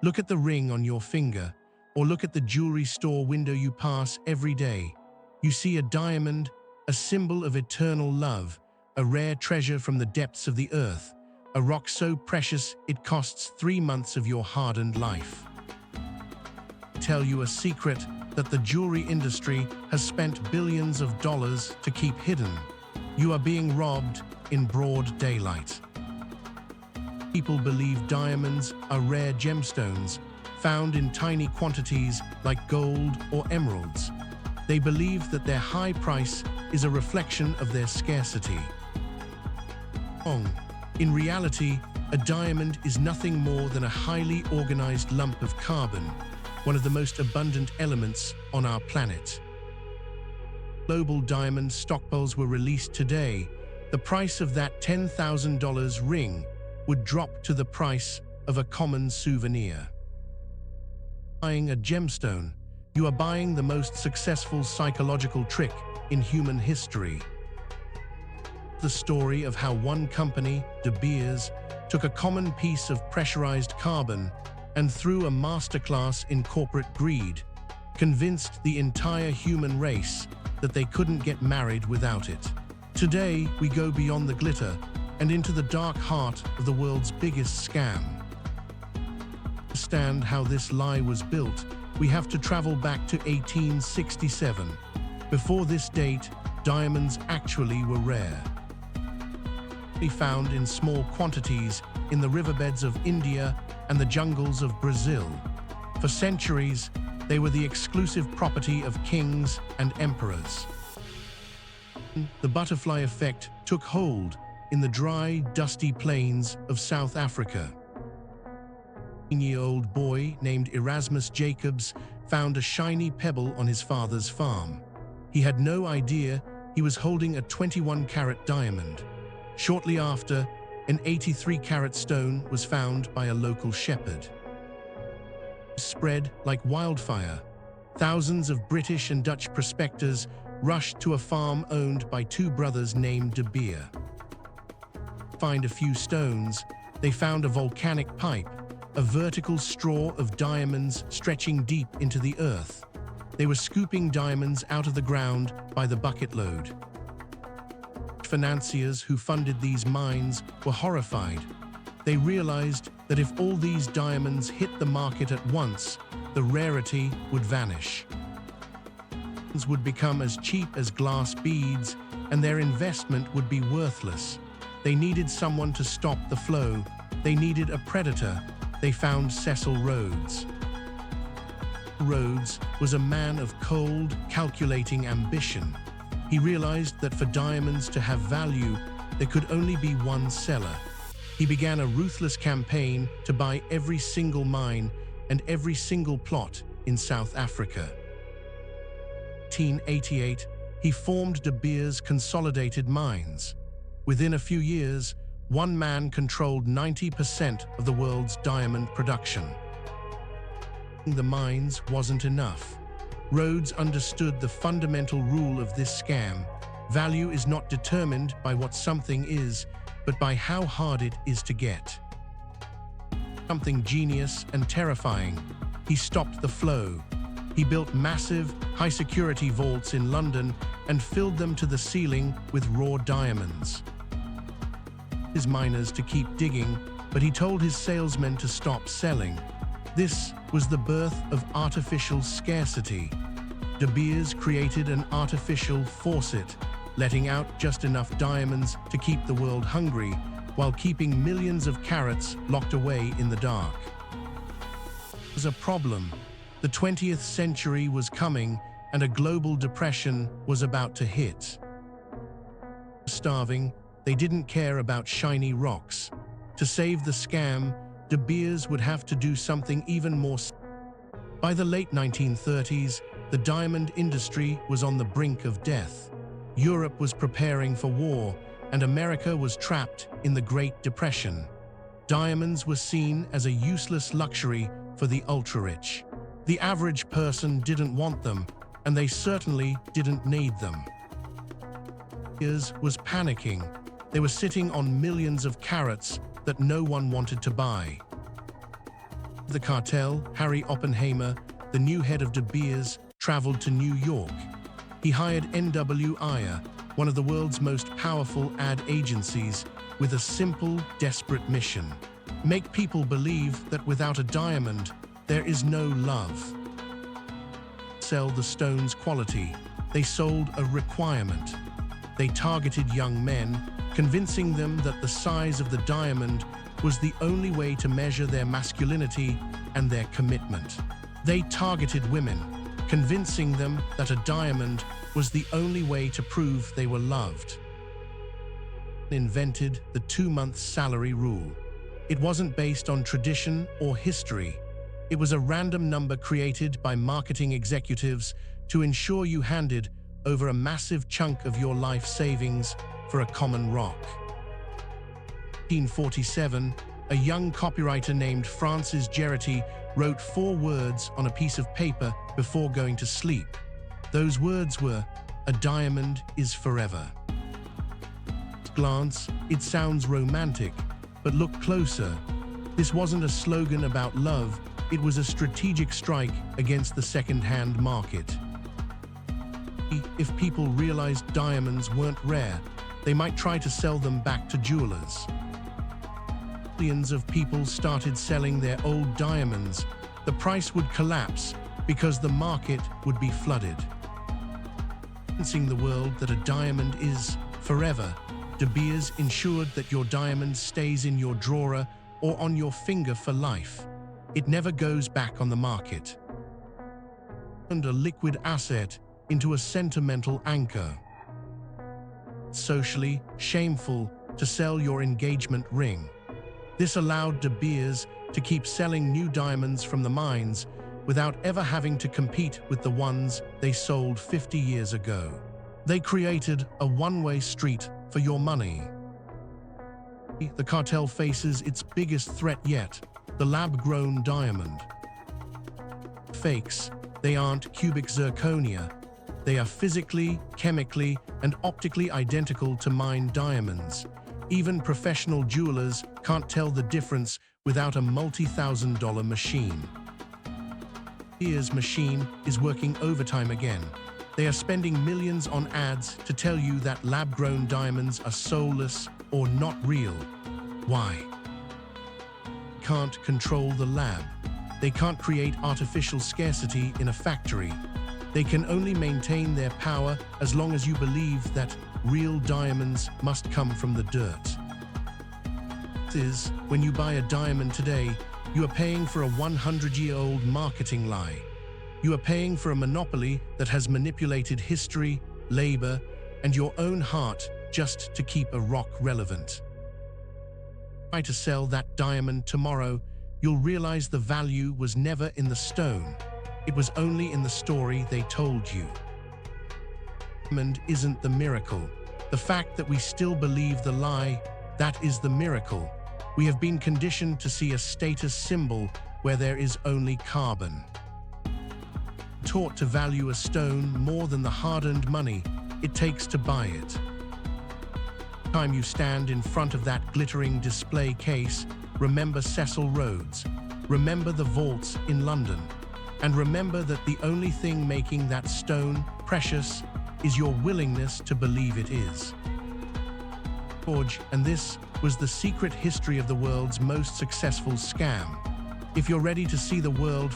Look at the ring on your finger, or look at the jewelry store window you pass every day. You see a diamond, a symbol of eternal love, a rare treasure from the depths of the earth, a rock so precious it costs 3 months of your hardened life. Tell you a secret that the jewelry industry has spent billions of dollars to keep hidden. You are being robbed in broad daylight. People believe diamonds are rare gemstones found in tiny quantities like gold or emeralds. They believe that their high price is a reflection of their scarcity. In reality, a diamond is nothing more than a highly organized lump of carbon, one of the most abundant elements on our planet. Global diamond stockpiles were released today. The price of that $10,000 ring would drop to the price of a common souvenir. Buying a gemstone, you are buying the most successful psychological trick in human history. The story of how one company, De Beers, took a common piece of pressurized carbon and through a masterclass in corporate greed, convinced the entire human race that they couldn't get married without it. Today, we go beyond the glitter and into the dark heart of the world's biggest scam. To understand how this lie was built, we have to travel back to 1867. Before this date, diamonds actually were rare. They found in small quantities in the riverbeds of India and the jungles of Brazil. For centuries, they were the exclusive property of kings and emperors. The butterfly effect took hold in the dry, dusty plains of South Africa. A 9-year-old boy named Erasmus Jacobs found a shiny pebble on his father's farm. He had no idea he was holding a 21-carat diamond. Shortly after, an 83-carat stone was found by a local shepherd. It spread like wildfire. Thousands of British and Dutch prospectors rushed to a farm owned by 2 brothers named De Beers. To find a few stones, they found a volcanic pipe, a vertical straw of diamonds stretching deep into the earth. They were scooping diamonds out of the ground by the bucket load. Financiers who funded these mines were horrified. They realized that if all these diamonds hit the market at once, the rarity would vanish. Diamonds would become as cheap as glass beads, and their investment would be worthless. They needed someone to stop the flow. They needed a predator. They found Cecil Rhodes. Rhodes was a man of cold, calculating ambition. He realized that for diamonds to have value, there could only be one seller. He began a ruthless campaign to buy every single mine and every single plot in South Africa. In 1888, he formed De Beers Consolidated Mines. Within a few years, one man controlled 90% of the world's diamond production. The mines wasn't enough. Rhodes understood the fundamental rule of this scam. Value is not determined by what something is, but by how hard it is to get. Something genius and terrifying. He stopped the flow. He built massive, high-security vaults in London and filled them to the ceiling with raw diamonds. His miners to keep digging, but he told his salesmen to stop selling. This was the birth of artificial scarcity. De Beers created an artificial faucet, letting out just enough diamonds to keep the world hungry, while keeping millions of carats locked away in the dark. It was a problem. The 20th century was coming, and a global depression was about to hit. Starving, they didn't care about shiny rocks. To save the scam, De Beers would have to do something even more. By the late 1930s, the diamond industry was on the brink of death. Europe was preparing for war, and America was trapped in the Great Depression. Diamonds were seen as a useless luxury for the ultra-rich. The average person didn't want them, and they certainly didn't need them. De Beers was panicking. They were sitting on millions of carats that no one wanted to buy. The cartel, Harry Oppenheimer, the new head of De Beers, traveled to New York. He hired NWIA, one of the world's most powerful ad agencies, with a simple, desperate mission: make people believe that without a diamond, there is no love. Sell the stone's quality. They sold a requirement. They targeted young men, convincing them that the size of the diamond was the only way to measure their masculinity and their commitment. They targeted women, convincing them that a diamond was the only way to prove they were loved. Invented the 2-month salary rule. It wasn't based on tradition or history. It was a random number created by marketing executives to ensure you handed over a massive chunk of your life savings for a common rock. 1847, a young copywriter named Francis Geraghty wrote 4 words on a piece of paper before going to sleep. Those words were, "A diamond is forever." At glance, it sounds romantic, but look closer. This wasn't a slogan about love, it was a strategic strike against the second-hand market. If people realized diamonds weren't rare, they might try to sell them back to jewelers. Millions of people started selling their old diamonds. The price would collapse because the market would be flooded. Convincing the world that a diamond is forever, De Beers ensured that your diamond stays in your drawer or on your finger for life. It never goes back on the market. And a liquid asset into a sentimental anchor. Socially shameful to sell your engagement ring. This allowed De Beers to keep selling new diamonds from the mines without ever having to compete with the ones they sold 50 years ago. They created a one-way street for your money. The cartel faces its biggest threat yet, the lab-grown diamond. Fakes, they aren't cubic zirconia. They are physically, chemically, and optically identical to mined diamonds. Even professional jewelers can't tell the difference without a multi-thousand-dollar machine. Beers' machine is working overtime again. They are spending millions on ads to tell you that lab-grown diamonds are soulless or not real. Why? Can't control the lab. They can't create artificial scarcity in a factory. They can only maintain their power as long as you believe that real diamonds must come from the dirt. When you buy a diamond today, you are paying for a 100-year-old marketing lie. You are paying for a monopoly that has manipulated history, labor, and your own heart just to keep a rock relevant. Try to sell that diamond tomorrow, you'll realize the value was never in the stone. It was only in the story they told you. Diamond isn't the miracle. The fact that we still believe the lie, that is the miracle. We have been conditioned to see a status symbol where there is only carbon. Taught to value a stone more than the hard-earned money it takes to buy it. Time you stand in front of that glittering display case, remember Cecil Rhodes, remember the vaults in London, and remember that the only thing making that stone precious is your willingness to believe it is. George, and this was the secret history of the world's most successful scam. If you're ready to see the world